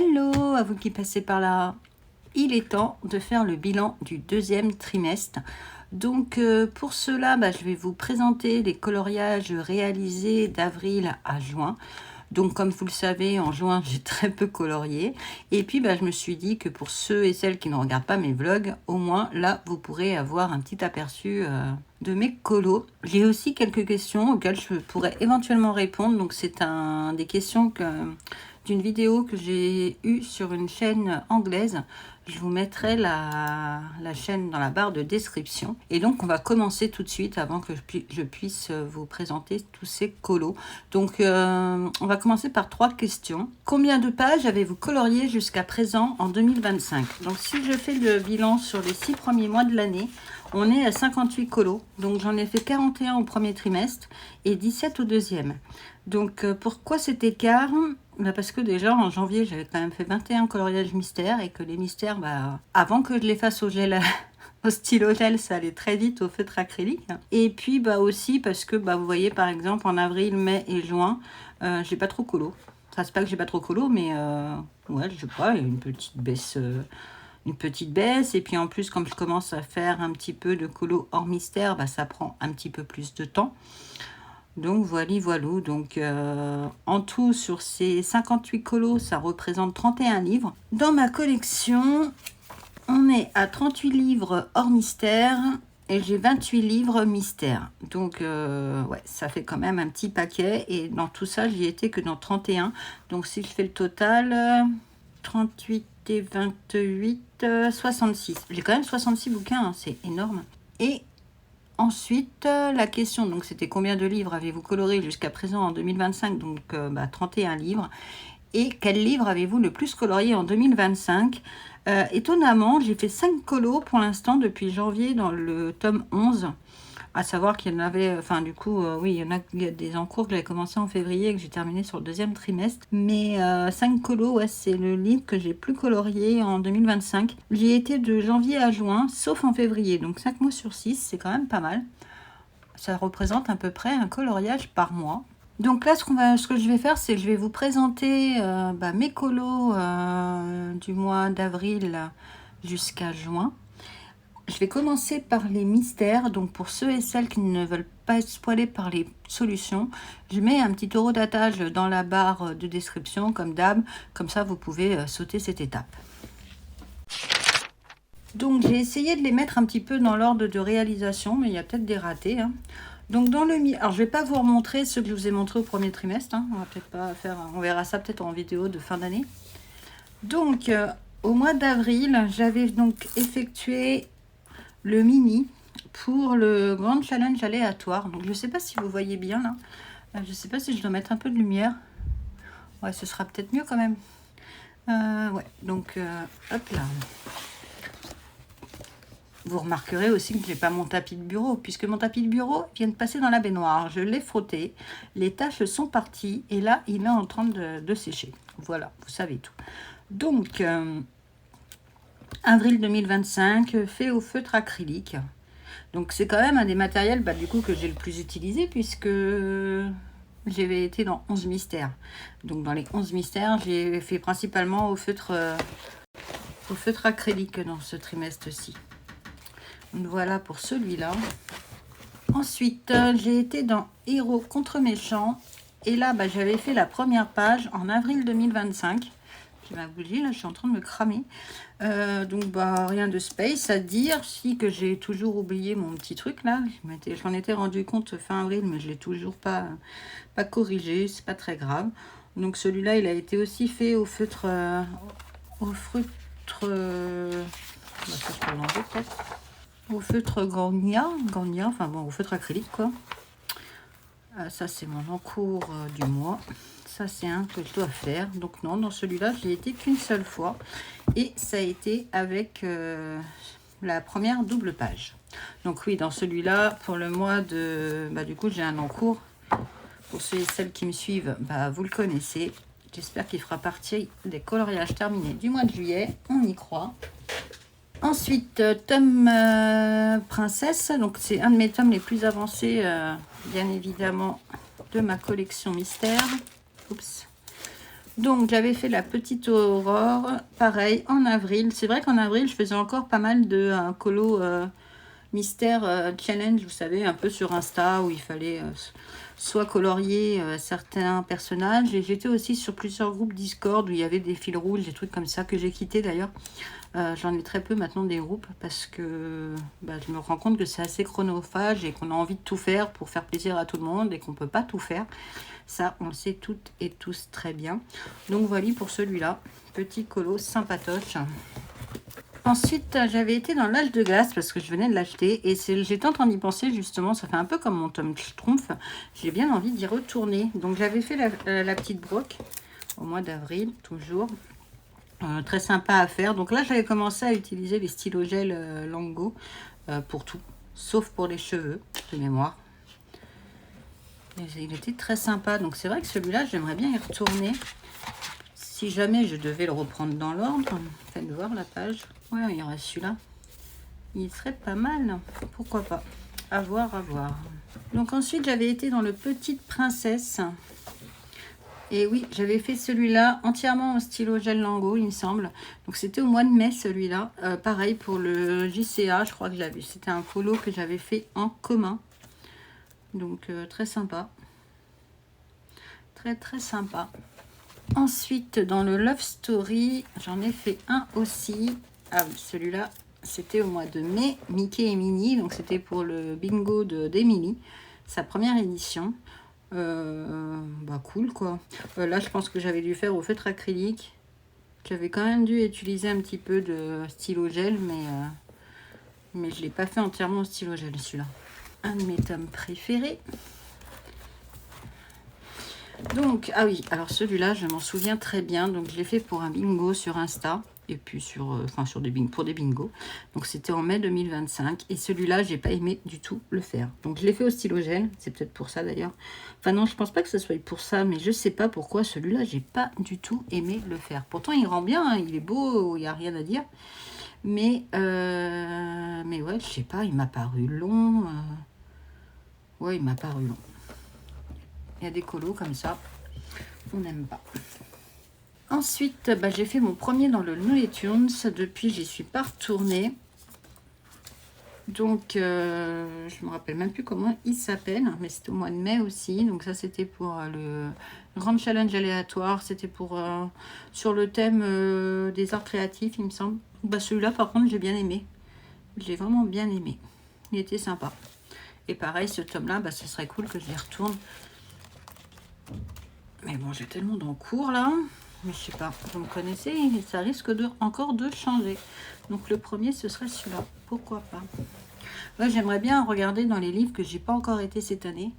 Hello, à vous qui passez par là. Il est temps de faire le bilan du deuxième trimestre. Donc pour cela, je vais vous présenter les coloriages réalisés d'avril à juin. Donc comme vous le savez, en juin, j'ai très peu colorié. Et puis je me suis dit que pour ceux et celles qui ne regardent pas mes vlogs, au moins là, vous pourrez avoir un petit aperçu de mes colos. J'ai aussi quelques questions auxquelles je pourrais éventuellement répondre. Donc c'est des questions d'une vidéo que j'ai eue sur une chaîne anglaise. Je vous mettrai la chaîne dans la barre de description. Et donc, on va commencer tout de suite avant que je puisse vous présenter tous ces colos. Donc, on va commencer par 3 questions. Combien de pages avez-vous colorié jusqu'à présent en 2025? Donc, si je fais le bilan sur les 6 premiers mois de l'année, on est à 58 colos. Donc, j'en ai fait 41 au premier trimestre et 17 au deuxième. Donc, pourquoi cet écart? Parce que déjà en janvier j'avais quand même fait 21 coloriages mystères et que les mystères, avant que je les fasse au gel, au stylo gel, ça allait très vite au feutre acrylique. Et puis aussi parce que vous voyez par exemple en avril, mai et juin, j'ai pas trop colo. Enfin, c'est pas que j'ai pas trop colo, mais ouais, je sais pas, il y a une petite baisse. Et puis en plus comme je commence à faire un petit peu de colo hors mystère, ça prend un petit peu plus de temps. Donc voilà. Donc en tout sur ces 58 colos, ça représente 31 livres. Dans ma collection, on est à 38 livres hors mystère et j'ai 28 livres mystère. Donc ouais, ça fait quand même un petit paquet. Et dans tout ça, j'y étais que dans 31. Donc si je fais le total, 38 et 28, 66. J'ai quand même 66 bouquins, hein, c'est énorme. Et ensuite, la question, donc c'était combien de livres avez-vous coloré jusqu'à présent en 2025? Donc 31 livres. Et quel livre avez-vous le plus colorié en 2025? Étonnamment, j'ai fait 5 colos pour l'instant depuis janvier dans le tome 11. À savoir qu'il y en avait, oui, il y a des en cours que j'avais commencé en février et que j'ai terminé sur le deuxième trimestre. Mais 5 colos, ouais, c'est le livre que j'ai plus colorié en 2025. J'y étais de janvier à juin, sauf en février. Donc 5 mois sur 6, c'est quand même pas mal. Ça représente à peu près un coloriage par mois. Donc là, ce que je vais faire, c'est que je vais vous présenter mes colos du mois d'avril jusqu'à juin. Je vais commencer par les mystères. Donc pour ceux et celles qui ne veulent pas être spoilés par les solutions, je mets un petit horodatage dans la barre de description comme d'hab. Comme ça, vous pouvez sauter cette étape. Donc j'ai essayé de les mettre un petit peu dans l'ordre de réalisation, mais il y a peut-être des ratés. Donc alors je vais pas vous remontrer ceux que je vous ai montrés au premier trimestre. On va peut-être pas faire, on verra ça peut-être en vidéo de fin d'année. Donc au mois d'avril, j'avais donc effectué le mini pour le grand challenge aléatoire. Donc je sais pas si vous voyez bien là. Je sais pas si je dois mettre un peu de lumière. Ouais, ce sera peut-être mieux quand même. Ouais, donc hop là. Vous remarquerez aussi que je n'ai pas mon tapis de bureau, puisque mon tapis de bureau vient de passer dans la baignoire. Je l'ai frotté, les taches sont parties, et là, il est en train de sécher. Voilà, vous savez tout. Donc, avril 2025, fait au feutre acrylique. Donc, c'est quand même un des matériels du coup, que j'ai le plus utilisé, puisque j'avais été dans 11 mystères. Donc, dans les 11 mystères, j'ai fait principalement au feutre acrylique dans ce trimestre-ci. Voilà pour celui-là. Ensuite, j'ai été dans Héros contre méchants. Et là, j'avais fait la première page en avril 2025. J'ai ma bougie, là, je suis en train de me cramer. Donc, rien de space à dire. Si que j'ai toujours oublié mon petit truc, là. Je m'en étais rendu compte fin avril, mais je ne l'ai toujours pas corrigé. C'est pas très grave. Donc, celui-là, il a été aussi fait au feutre... ça, je peux l'enlever, peut-être. Au feutre Gagna, enfin bon, au feutre acrylique quoi. Ça c'est mon encours du mois. Ça c'est un que je dois faire. Donc non, dans celui-là, j'ai été qu'une seule fois. Et ça a été avec la première double page. Donc oui, dans celui-là, pour le mois de... du coup, j'ai un encours. Pour ceux et celles qui me suivent, vous le connaissez. J'espère qu'il fera partie des coloriages terminés du mois de juillet. On y croit. Ensuite, tome Princesse, donc c'est un de mes tomes les plus avancés, bien évidemment, de ma collection mystère. Oups. Donc j'avais fait la petite aurore, pareil, en avril. C'est vrai qu'en avril, je faisais encore pas mal de colo mystère challenge, vous savez, un peu sur Insta, où il fallait soit colorier certains personnages. Et j'étais aussi sur plusieurs groupes Discord, où il y avait des fils rouges, des trucs comme ça, que j'ai quitté d'ailleurs. J'en ai très peu maintenant des groupes, parce que je me rends compte que c'est assez chronophage, et qu'on a envie de tout faire pour faire plaisir à tout le monde, et qu'on ne peut pas tout faire. Ça, on le sait toutes et tous très bien. Donc voilà pour celui-là. Petit colo sympatoche. Ensuite, j'avais été dans l'âge de glace parce que je venais de l'acheter. Et j'étais en train d'y penser justement. Ça fait un peu comme mon tome Schtroumpf. J'ai bien envie d'y retourner. Donc j'avais fait la petite broc au mois d'avril, toujours. Très sympa à faire. Donc là, j'avais commencé à utiliser les stylos gel Lango pour tout. Sauf pour les cheveux, de mémoire. Il était très sympa, donc c'est vrai que celui-là, j'aimerais bien y retourner. Si jamais je devais le reprendre dans l'ordre, faites voir la page. Ouais, il y aurait celui-là. Il serait pas mal, pourquoi pas. À voir, à voir. Donc ensuite, j'avais été dans le Petite Princesse. Et oui, j'avais fait celui-là entièrement en stylo gel Lango, il me semble. Donc c'était au mois de mai, celui-là. Pareil pour le JCA, je crois que j'avais. C'était un colo que j'avais fait en commun. Donc très sympa, très sympa. Ensuite dans le Love Story, j'en ai fait un aussi. Ah oui, celui-là c'était au mois de mai, Mickey et Minnie. Donc c'était pour le bingo d'Emily, sa première édition. Cool quoi. Là je pense que j'avais dû faire au feutre acrylique. J'avais quand même dû utiliser un petit peu de stylo gel, mais je l'ai pas fait entièrement au stylo gel celui-là. Un de mes tomes préférés. Donc, ah oui, alors celui-là, je m'en souviens très bien. Donc, je l'ai fait pour un bingo sur Insta. Et puis pour des bingos. Donc, c'était en mai 2025. Et celui-là, j'ai pas aimé du tout le faire. Donc, je l'ai fait au stylo gel. C'est peut-être pour ça d'ailleurs. Enfin non, je pense pas que ce soit pour ça. Mais je sais pas pourquoi celui-là, j'ai pas du tout aimé le faire. Pourtant, il rend bien. Hein, il est beau. Il n'y a rien à dire. Mais ouais, je sais pas. Il m'a paru long. Ouais, il m'a paru long. Il y a des colos comme ça, on n'aime pas. Ensuite, j'ai fait mon premier dans le Looney Tunes. Depuis, j'y suis pas retournée. Donc, je me rappelle même plus comment il s'appelle. Mais c'était au mois de mai aussi. Donc ça, c'était pour le Grand Challenge aléatoire. C'était pour sur le thème des arts créatifs, il me semble. Celui-là, par contre, j'ai bien aimé. J'ai vraiment bien aimé. Il était sympa. Et pareil, ce tome-là, ce serait cool que je les retourne. Mais bon, j'ai tellement d'encours là. Mais je sais pas, vous me connaissez, ça risque encore de changer. Donc le premier, ce serait celui-là. Pourquoi pas. Ouais, j'aimerais bien regarder dans les livres que j'ai pas encore été cette année.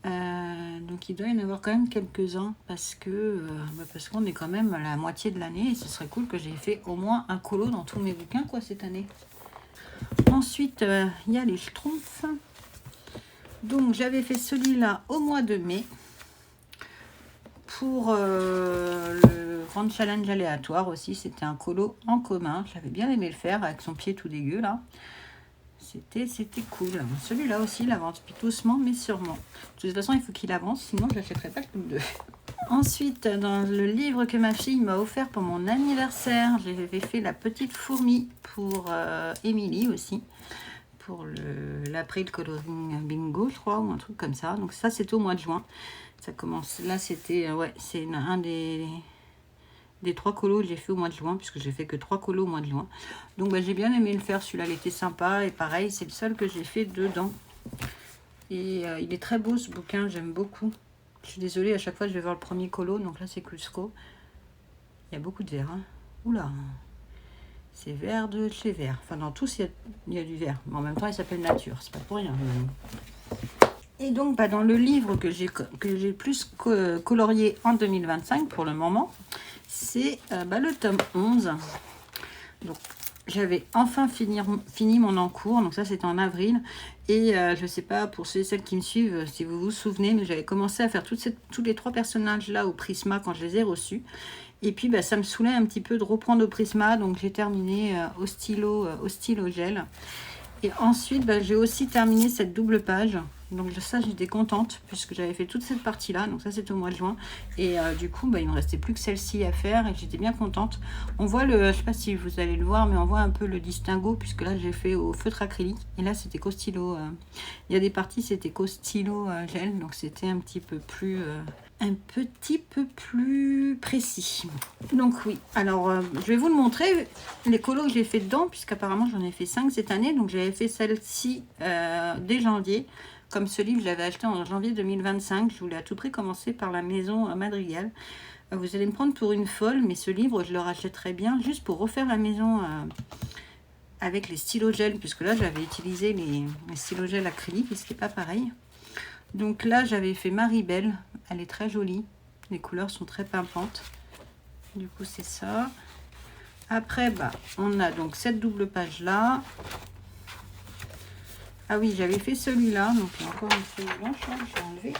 Donc il doit y en avoir quand même quelques-uns. Parce qu'on est quand même à la moitié de l'année. Et ce serait cool que j'ai fait au moins un colo dans tous mes bouquins quoi cette année. Ensuite, il y a les Schtroumpfs. Donc j'avais fait celui-là au mois de mai. Pour le Grand Challenge aléatoire aussi, c'était un colo en commun. J'avais bien aimé le faire avec son pied tout dégueu là. C'était cool. Celui-là aussi, il avance doucement mais sûrement. De toute façon, il faut qu'il avance, sinon je n'achèterai pas le tome 2. Ensuite, dans le livre que ma fille m'a offert pour mon anniversaire, j'avais fait La Petite Fourmi pour Emily aussi. Pour l'April Coloring Bingo, je crois, ou un truc comme ça. Donc ça, c'était au mois de juin. Ça commence, là c'était, c'est un des 3 colos que j'ai fait au mois de juin, puisque j'ai fait que 3 colos au mois de juin. Donc j'ai bien aimé le faire, celui-là il était sympa, et pareil, c'est le seul que j'ai fait dedans. Et il est très beau ce bouquin, j'aime beaucoup. Je suis désolée, à chaque fois je vais voir le premier colo, donc là c'est Cusco. Il y a beaucoup de vert, hein. Oula, c'est vert de chez vert. Enfin dans tous il y a du vert, mais en même temps il s'appelle Nature, c'est pas pour rien. Et donc, dans le livre que j'ai plus colorié en 2025 pour le moment, c'est le tome 11. Donc, j'avais enfin fini mon encours. Donc, ça, c'était en avril. Et je ne sais pas, pour ceux et celles qui me suivent, si vous vous souvenez, mais j'avais commencé à faire tous les 3 personnages-là au Prisma quand je les ai reçus. Et puis, ça me saoulait un petit peu de reprendre au Prisma. Donc, j'ai terminé au stylo gel. Et ensuite, j'ai aussi terminé cette double page. Donc ça, j'étais contente puisque j'avais fait toute cette partie-là. Donc ça, c'était au mois de juin. Et du coup, bah, il ne me restait plus que celle-ci à faire et j'étais bien contente. On voit le, je sais pas si vous allez le voir, mais on voit un peu le distinguo puisque là, j'ai fait au feutre acrylique. Et là, c'était qu'au stylo. Il y a des parties, c'était qu'au stylo gel. Donc c'était un petit peu plus... un petit peu plus précis. Donc oui, alors je vais vous le montrer, les colos que j'ai fait dedans, puisqu'apparemment j'en ai fait 5 cette année. Donc j'avais fait celle-ci dès janvier. Comme ce livre, je l'avais acheté en janvier 2025. Je voulais à tout prix commencer par la maison Madrigal. Vous allez me prendre pour une folle, mais ce livre, je le rachèterais bien juste pour refaire la maison avec les stylos gel, puisque là j'avais utilisé les stylos gel acryliques et ce n'est pas pareil. Donc là, j'avais fait Maribel. Elle est très jolie. Les couleurs sont très pimpantes. Du coup, c'est ça. Après, bah, on a donc cette double page-là. Ah oui, j'avais fait celui-là. Donc, il y a encore une feuille blanche, là, je vais enlever.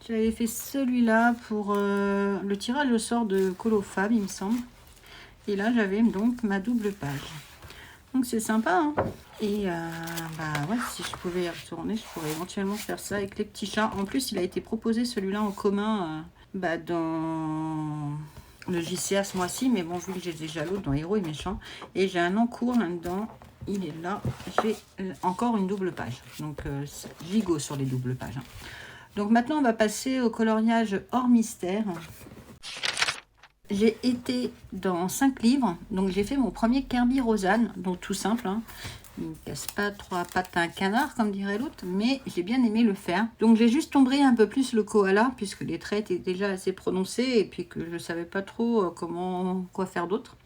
J'avais fait celui-là pour le tirage au sort de Colofab, il me semble. Et là, j'avais donc ma double page. Donc, c'est sympa, hein. Et bah ouais, si je pouvais y retourner, je pourrais éventuellement faire ça avec les petits chats. En plus, il a été proposé celui-là en commun bah, dans le JCA ce mois-ci. Mais bon, vu que j'ai déjà l'autre dans Héros et Méchants. Et j'ai un encours là-dedans. Il est là. J'ai encore une double page. Donc, gigot sur les doubles pages. Hein. Donc maintenant, on va passer au coloriage hors mystère. J'ai été dans 5 livres. Donc, j'ai fait mon premier Kirby Rosanne. Donc, tout simple, hein. Il ne casse pas 3 pattes à un canard, comme dirait l'autre, mais j'ai bien aimé le faire. Donc j'ai juste ombré un peu plus le koala, puisque les traits étaient déjà assez prononcés, et puis que je ne savais pas trop quoi faire d'autre.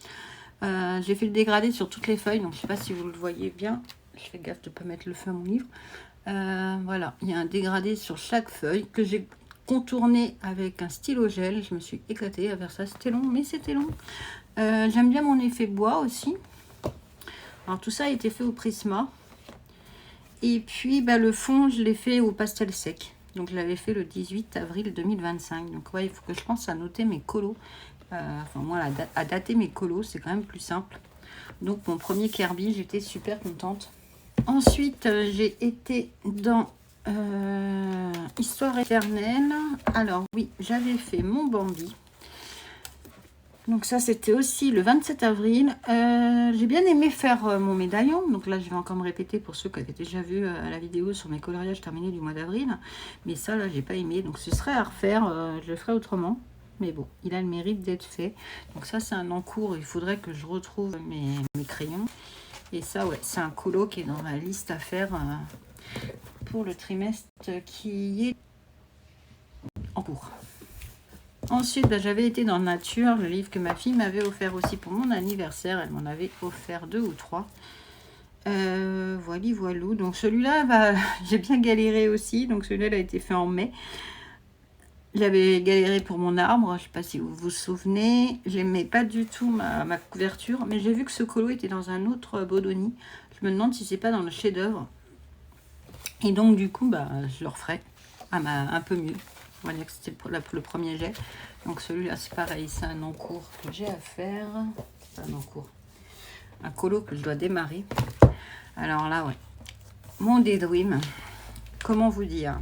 J'ai fait le dégradé sur toutes les feuilles, donc je ne sais pas si vous le voyez bien. Je fais gaffe de ne pas mettre le feu à mon livre. Voilà, il y a un dégradé sur chaque feuille que j'ai contourné avec un stylo gel. Je me suis éclatée à faire ça. C'était long, mais c'était long. J'aime bien mon effet bois aussi. Alors tout ça a été fait au Prisma. Et puis bah, le fond, je l'ai fait au pastel sec. Donc je l'avais fait le 18 avril 2025. Donc ouais, il faut que je pense à noter mes colos. Enfin moi, à dater mes colos, c'est quand même plus simple. Donc mon premier Kirby, j'étais super contente. Ensuite, j'ai été dans Histoire éternelle. Alors oui, j'avais fait mon Bambi. Donc ça, c'était aussi le 27 avril. J'ai bien aimé faire mon médaillon. Donc là, je vais encore me répéter pour ceux qui avaient déjà vu la vidéo sur mes coloriages terminés du mois d'avril. Mais ça, là, j'ai pas aimé. Donc ce serait à refaire. Je le ferai autrement. Mais bon, il a le mérite d'être fait. Donc ça, c'est un encours. Il faudrait que je retrouve mes crayons. Et ça, ouais, c'est un colo qui est dans ma liste à faire pour le trimestre qui est en cours. Ensuite, bah, j'avais été dans Nature, le livre que ma fille m'avait offert aussi pour mon anniversaire. Elle m'en avait offert 2 ou 3. Voilou. Donc celui-là, bah, j'ai bien galéré aussi. Donc celui-là, il a été fait en mai. J'avais galéré pour mon arbre. Je ne sais pas si vous vous souvenez. J'aimais pas du tout ma couverture. Mais j'ai vu que ce colo était dans un autre Bodoni. Je me demande si c'est pas dans le chef-d'œuvre. Et donc du coup, bah, je le referai un peu mieux. On va dire que c'était le premier jet. Donc celui-là, c'est pareil. C'est un encours que j'ai à faire. C'est pas un encours. Un colo que je dois démarrer. Alors là, ouais. Mon Daydream. Comment vous dire?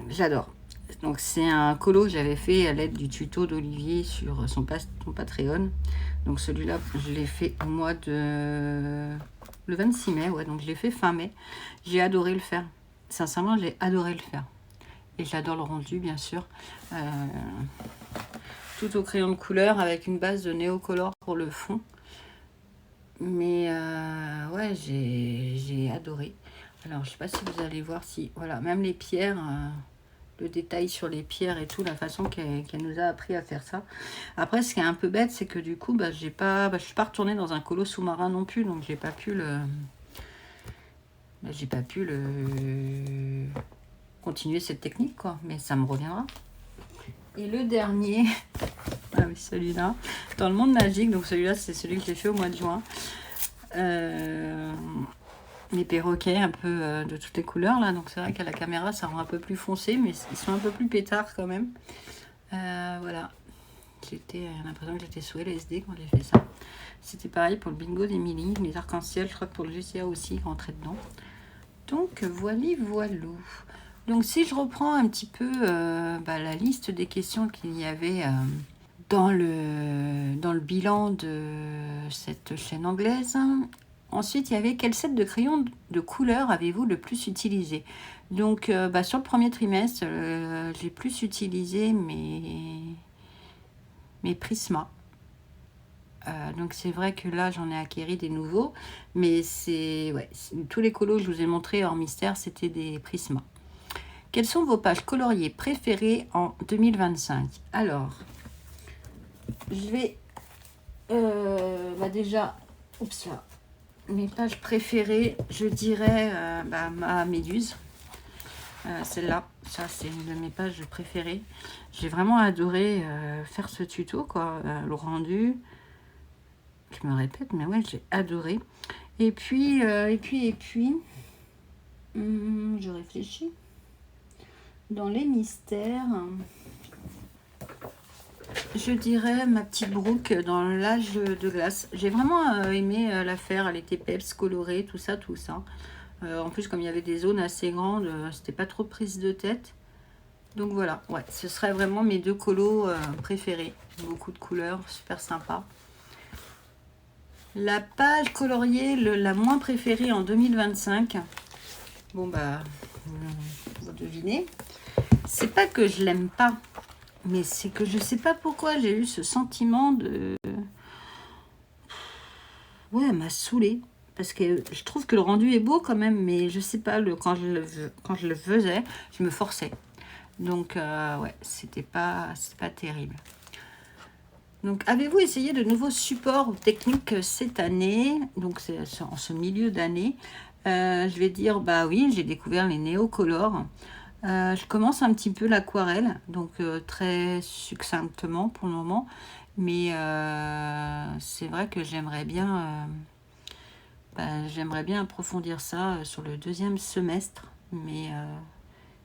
J'adore. Donc c'est un colo que j'avais fait à l'aide du tuto d'Olivier sur son Patreon. Donc celui-là, je l'ai fait au mois de... le 26 mai. Ouais, donc je l'ai fait fin mai. J'ai adoré le faire. Sincèrement, j'ai adoré le faire. Et j'adore le rendu, bien sûr. Tout au crayon de couleur avec une base de néocolor pour le fond. Mais ouais, j'ai adoré. Alors, je ne sais pas si vous allez voir si... Voilà, même les pierres, le détail sur les pierres et tout, la façon qu'elle nous a appris à faire ça. Après, ce qui est un peu bête, c'est que du coup, bah, je ne suis pas retournée dans un colo sous-marin non plus. Donc, j'ai pas pu le... continuer cette technique, quoi, mais ça me reviendra. Et le dernier, ah oui, celui-là, dans le monde magique, donc celui-là, c'est celui que j'ai fait au mois de juin. Les perroquets un peu de toutes les couleurs, là, donc c'est vrai qu'à la caméra, ça rend un peu plus foncé, mais ils sont un peu plus pétards quand même. Voilà, j'ai l'impression que j'étais sous LSD quand j'ai fait ça. C'était pareil pour le bingo d'Émilie. Les arcs-en-ciel, je crois que pour le GCA aussi, rentrait dedans. Donc, voilou. Donc, si je reprends un petit peu la liste des questions qu'il y avait dans le bilan de cette chaîne anglaise. Ensuite, il y avait quel set de crayons de couleur avez-vous le plus utilisé? Donc, sur le premier trimestre, j'ai plus utilisé mes Prisma. Donc, c'est vrai que là, j'en ai acquéri des nouveaux. Mais tous les colos que je vous ai montrés hors mystère, c'était des Prisma. Quelles sont vos pages coloriées préférées en 2025? Alors, je vais déjà, mes pages préférées, je dirais ma Méduse. Celle-là, ça c'est une de mes pages préférées. J'ai vraiment adoré faire ce tuto, quoi, le rendu. Je me répète, mais ouais, j'ai adoré. Et puis, je réfléchis. Dans les mystères, je dirais ma petite Brooke dans l'âge de glace. J'ai vraiment aimé la faire. Elle était peps, colorée, tout ça. En plus, comme il y avait des zones assez grandes, c'était pas trop prise de tête. Donc voilà, ouais, ce serait vraiment mes deux colos préférés. Beaucoup de couleurs, super sympa. La page coloriée, la moins préférée en 2025. Bon vous devinez. C'est pas que je l'aime pas, mais c'est que je sais pas pourquoi j'ai eu ce sentiment de... Ouais, elle m'a saoulée. Parce que je trouve que le rendu est beau quand même, mais je sais pas, quand je le faisais, je me forçais. Donc, ouais, c'était pas terrible. Donc, avez-vous essayé de nouveaux supports techniques cette année? Donc, c'est en ce milieu d'année. Je vais dire, oui, j'ai découvert les néocolores. Je commence un petit peu l'aquarelle, donc très succinctement pour le moment. Mais c'est vrai que j'aimerais bien approfondir ça sur le deuxième semestre. Mais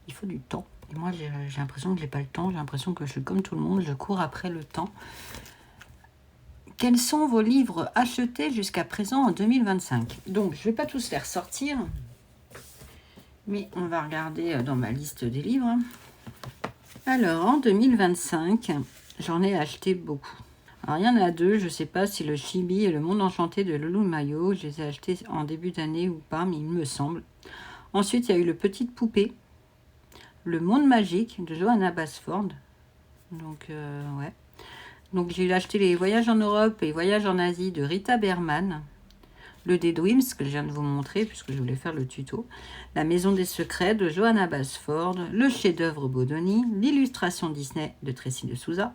il faut du temps. Et moi, j'ai l'impression que je n'ai pas le temps. J'ai l'impression que je suis comme tout le monde, je cours après le temps. Quels sont vos livres achetés jusqu'à présent en 2025? Donc, je ne vais pas tous les ressortir. Mais on va regarder dans ma liste des livres. Alors, en 2025, j'en ai acheté beaucoup. Alors, il y en a deux. Je ne sais pas si le Chibi et le Monde Enchanté de Loulou Mayo, je les ai achetés en début d'année ou pas, mais il me semble. Ensuite, il y a eu le Petite Poupée, le Monde Magique de Johanna Basford. Donc, ouais. Donc, j'ai acheté les Voyages en Europe et Voyages en Asie de Rita Berman. Le Daydreams, que je viens de vous montrer, puisque je voulais faire le tuto. La Maison des Secrets de Johanna Basford. Le chef-d'œuvre Bodoni. L'illustration Disney de Tracy de Souza.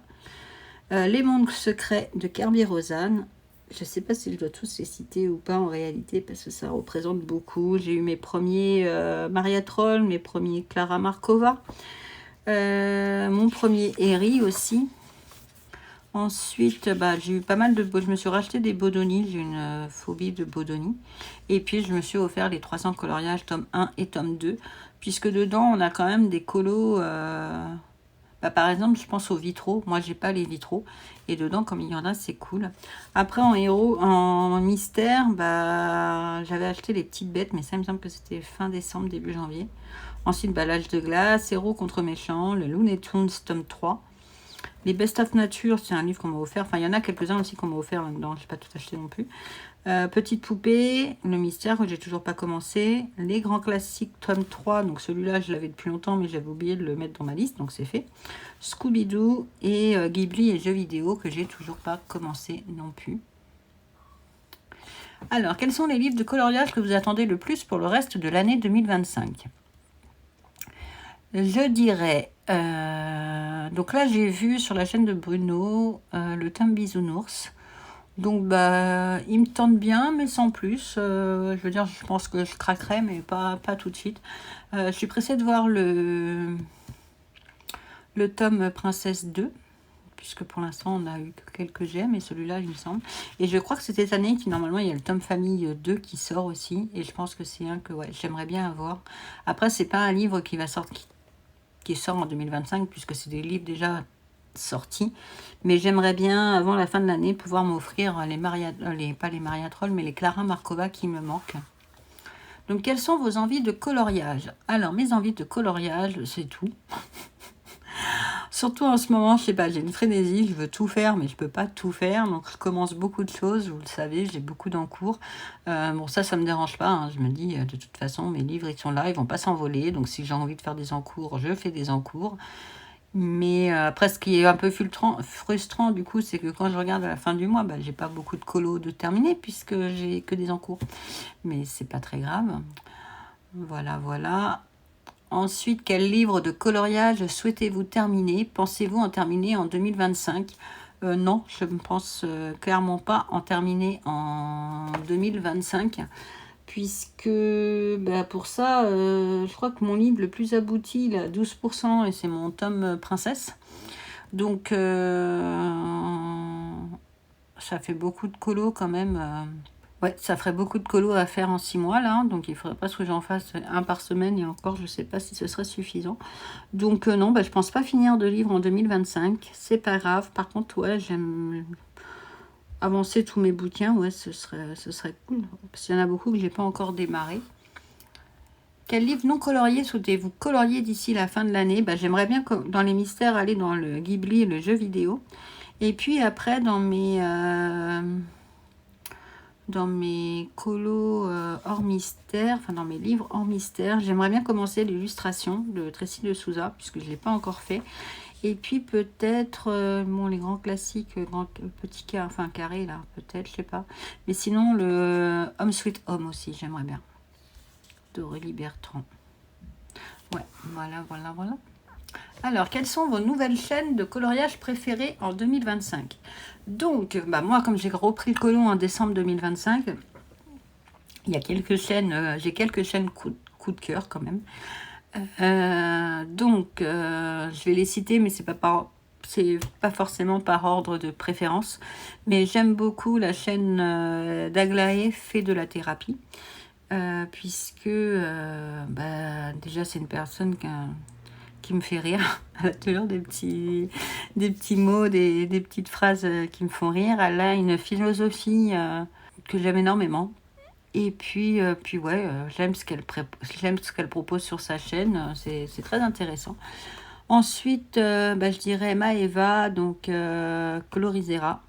Les Mondes Secrets de Kirby Rosanne. Je ne sais pas si je dois tous les citer ou pas en réalité, parce que ça représente beaucoup. J'ai eu mes premiers Maria Troll, mes premiers Clara Markova. Mon premier Harry aussi. Ensuite, j'ai eu pas mal de... Je me suis racheté des Bodoni. J'ai une phobie de Bodoni. Et puis, je me suis offert les 300 coloriages tome 1 et tome 2. Puisque dedans, on a quand même des colos... par exemple, je pense aux vitraux. Moi, j'ai pas les vitraux. Et dedans, comme il y en a, c'est cool. Après, en mystère, j'avais acheté les petites bêtes. Mais ça, il me semble que c'était fin décembre, début janvier. Ensuite, l'âge de glace, Héros contre méchants, le Looney Tunes tome 3. Les Best of Nature, c'est un livre qu'on m'a offert. Enfin, il y en a quelques-uns aussi qu'on m'a offert là-dedans. Je n'ai pas tout acheté non plus. Petite Poupée, Le Mystère, que j'ai toujours pas commencé. Les Grands Classiques, tome 3. Donc celui-là, je l'avais depuis longtemps, mais j'avais oublié de le mettre dans ma liste. Donc c'est fait. Scooby-Doo et Ghibli et jeux vidéo, que j'ai toujours pas commencé non plus. Alors, quels sont les livres de coloriage que vous attendez le plus pour le reste de l'année 2025? Je dirais... donc là, j'ai vu sur la chaîne de Bruno le tome Bisounours. Donc, il me tente bien, mais sans plus. Je veux dire, je pense que je craquerai, mais pas tout de suite. Je suis pressée de voir le tome Princesse 2, puisque pour l'instant, on a eu que quelques gemmes, et celui-là, il me semble. Et je crois que c'est cette année qui, normalement, il y a le tome Famille 2 qui sort aussi. Et je pense que c'est un que j'aimerais bien avoir. Après, c'est pas un livre qui va sortir... qui sort en 2025, puisque c'est des livres déjà sorti. Mais j'aimerais bien, avant la fin de l'année, pouvoir m'offrir pas les Mariatrolles, mais les Clara Markova qui me manquent. Donc, quelles sont vos envies de coloriage? Alors, mes envies de coloriage, c'est tout. Surtout en ce moment, je sais pas, j'ai une frénésie, je veux tout faire, mais je peux pas tout faire. Donc, je commence beaucoup de choses, vous le savez, j'ai beaucoup d'encours. Bon, ça me dérange pas, hein. Je me dis, de toute façon, mes livres, ils sont là, ils vont pas s'envoler. Donc, si j'ai envie de faire des encours, je fais des encours. Mais après, ce qui est un peu frustrant, du coup, c'est que quand je regarde à la fin du mois, bah, j'ai pas beaucoup de colos de terminer, puisque j'ai que des encours. Mais c'est pas très grave. Voilà, voilà. Ensuite, quel livre de coloriage souhaitez-vous terminer? Pensez-vous en terminer en 2025? Non, je ne pense clairement pas en terminer en 2025, puisque bah, pour ça, je crois que mon livre le plus abouti, il est à 12%, et c'est mon tome Princesse. Donc, ça fait beaucoup de colos quand même. Ouais, ça ferait beaucoup de colos à faire en 6 mois, là. Donc, il faudrait pas que j'en fasse un par semaine. Et encore, je sais pas si ce serait suffisant. Donc, non, bah, je pense pas finir de livre en 2025. C'est pas grave. Par contre, ouais, j'aime avancer tous mes bouquins. Ouais, ce serait cool. Parce qu'il y en a beaucoup que j'ai pas encore démarré. Quel livre non colorié souhaitez-vous colorier d'ici la fin de l'année? Bah, j'aimerais bien, dans les mystères, aller dans le Ghibli et le jeu vidéo. Et puis après, dans mes colos hors mystère, enfin dans mes livres hors mystère, j'aimerais bien commencer l'illustration de Tracy de Souza, puisque je ne l'ai pas encore fait. Et puis peut-être, bon, les grands classiques, petit carré là, peut-être, je sais pas. Mais sinon, le Home Sweet Home aussi, j'aimerais bien. d'Aurélie Bertrand. Ouais, voilà, voilà, voilà. Alors, quelles sont vos nouvelles chaînes de coloriage préférées en 2025? Donc, bah moi, comme j'ai repris le colon en décembre 2025, il y a quelques chaînes, j'ai quelques chaînes coup de cœur quand même. Je vais les citer, mais c'est pas forcément par ordre de préférence. Mais j'aime beaucoup la chaîne d'Aglaé fait de la thérapie, puisque déjà c'est une personne qui me fait rire. Elle a toujours des petits mots, des petites phrases qui me font rire. Elle a une philosophie que j'aime énormément. Et puis ouais, j'aime ce qu'elle propose sur sa chaîne. C'est très intéressant. Ensuite, je dirais Maeva, donc Colorisera.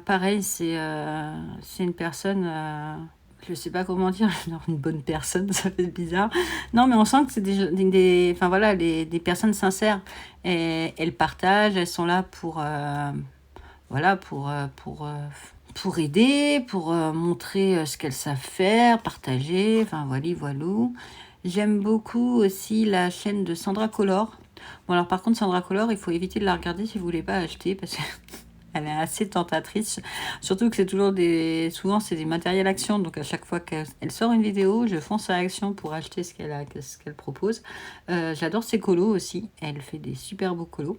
Pareil, c'est une personne... je sais pas comment dire, une bonne personne, ça fait bizarre. Non, mais on sent que c'est des personnes sincères. Et elles partagent, elles sont là pour aider, pour montrer ce qu'elles savent faire, partager, enfin voilà. J'aime beaucoup aussi la chaîne de Sandra Color. Bon, alors par contre, Sandra Color, il faut éviter de la regarder si vous voulez pas acheter, parce que elle est assez tentatrice, surtout que souvent c'est des matériels action, donc à chaque fois qu'elle sort une vidéo, je fonce à action pour acheter ce qu'elle propose. J'adore ses colos aussi, elle fait des super beaux colos.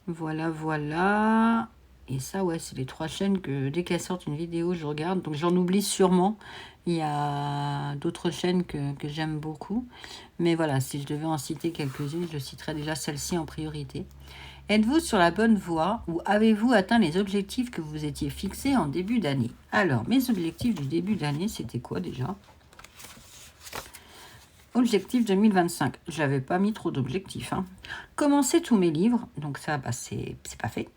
Voilà, voilà. Et ça, ouais, c'est les 3 chaînes que dès qu'elles sortent une vidéo, je regarde. Donc j'en oublie sûrement. Il y a d'autres chaînes que j'aime beaucoup. Mais voilà, si je devais en citer quelques-unes, je citerais déjà celle-ci en priorité. Êtes-vous sur la bonne voie ou avez-vous atteint les objectifs que vous étiez fixés en début d'année? Alors, mes objectifs du début d'année, c'était quoi déjà? Objectif 2025. Je n'avais pas mis trop d'objectifs. Commencer tous mes livres. Donc ça, c'est pas fait.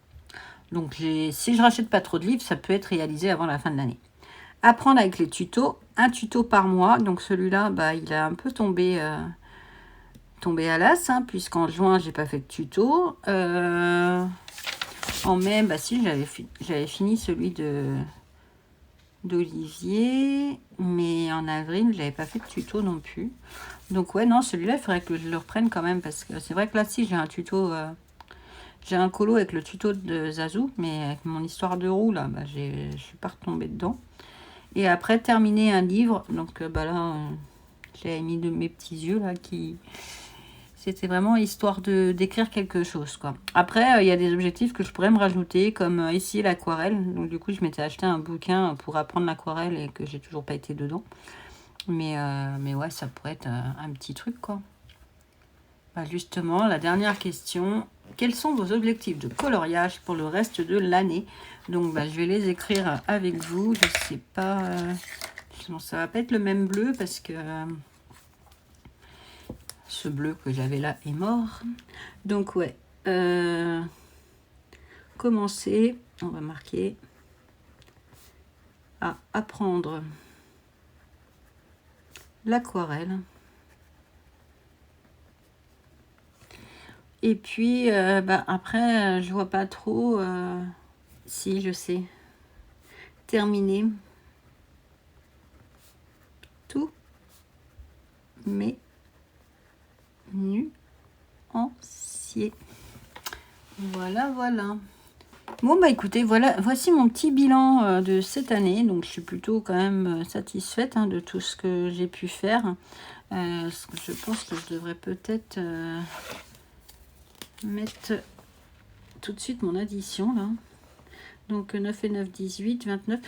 Donc si je rachète pas trop de livres, ça peut être réalisé avant la fin de l'année. Apprendre avec les tutos. Un tuto par mois. Donc celui-là, il a un peu tombé à l'as, puisqu'en juin, j'ai pas fait de tuto. En mai, si, j'avais fini celui d'Olivier, mais en avril, j'avais pas fait de tuto non plus. Donc ouais, non, celui-là, il faudrait que je le reprenne quand même, parce que c'est vrai que là, si j'ai un tuto, j'ai un colo avec le tuto de Zazou, mais avec mon histoire de roue, là, je suis pas retombée dedans. Et après, terminer un livre, donc là, j'ai mis de mes petits yeux, là, c'était vraiment histoire d'écrire quelque chose, quoi. Après, il y a des objectifs que je pourrais me rajouter, comme ici l'aquarelle. Donc du coup, je m'étais acheté un bouquin pour apprendre l'aquarelle et que j'ai toujours pas été dedans. Mais ouais, ça pourrait être un petit truc, quoi. Bah, justement, la dernière question. Quels sont vos objectifs de coloriage pour le reste de l'année? Donc, bah, je vais les écrire avec vous. Je sais pas... Bon, ça va pas être le même bleu parce que ce bleu que j'avais là est mort. Donc, ouais. Commencer. On va marquer à apprendre l'aquarelle. Et puis, bah, après, je vois pas trop... si, je sais. Terminer tous mes nuanciers. Voilà, voilà. Bon, bah écoutez, voici mon petit bilan de cette année. Donc, je suis plutôt quand même satisfaite de tout ce que j'ai pu faire. Je pense que je devrais peut-être mettre tout de suite mon addition là. Donc 9 et 9, 18, 29.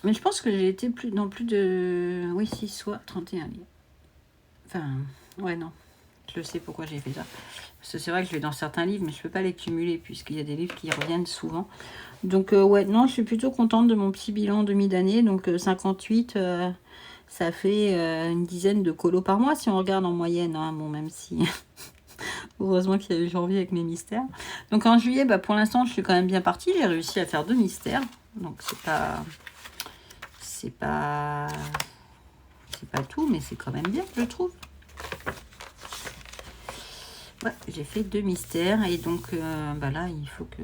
Mais je pense que j'ai été dans plus de... Oui, 6 soit 31 livres. Enfin, ouais, non. Je sais pourquoi j'ai fait ça. Parce que c'est vrai que je vais dans certains livres, mais je ne peux pas les cumuler, puisqu'il y a des livres qui reviennent souvent. Donc, ouais, non, je suis plutôt contente de mon petit bilan demi-d'année. Donc, 58, ça fait une dizaine de colos par mois, si on regarde en moyenne. Bon, même si... Heureusement qu'il y a eu janvier avec mes mystères. Donc en juillet, bah, pour l'instant, je suis quand même bien partie. J'ai réussi à faire 2 mystères. Donc c'est pas tout, mais c'est quand même bien, je trouve. Ouais, j'ai fait 2 mystères. Et donc bah là, il faut que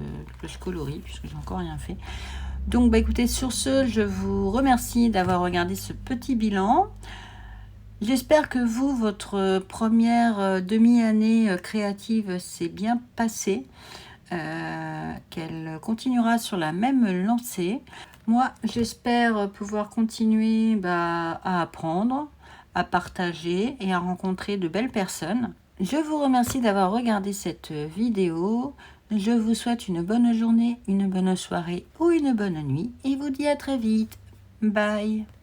je colorie, puisque j'ai encore rien fait. Donc bah écoutez, sur ce, je vous remercie d'avoir regardé ce petit bilan. J'espère que vous, votre première demi-année créative s'est bien passée, qu'elle continuera sur la même lancée. Moi, j'espère pouvoir continuer à apprendre, à partager et à rencontrer de belles personnes. Je vous remercie d'avoir regardé cette vidéo. Je vous souhaite une bonne journée, une bonne soirée ou une bonne nuit et vous dis à très vite. Bye!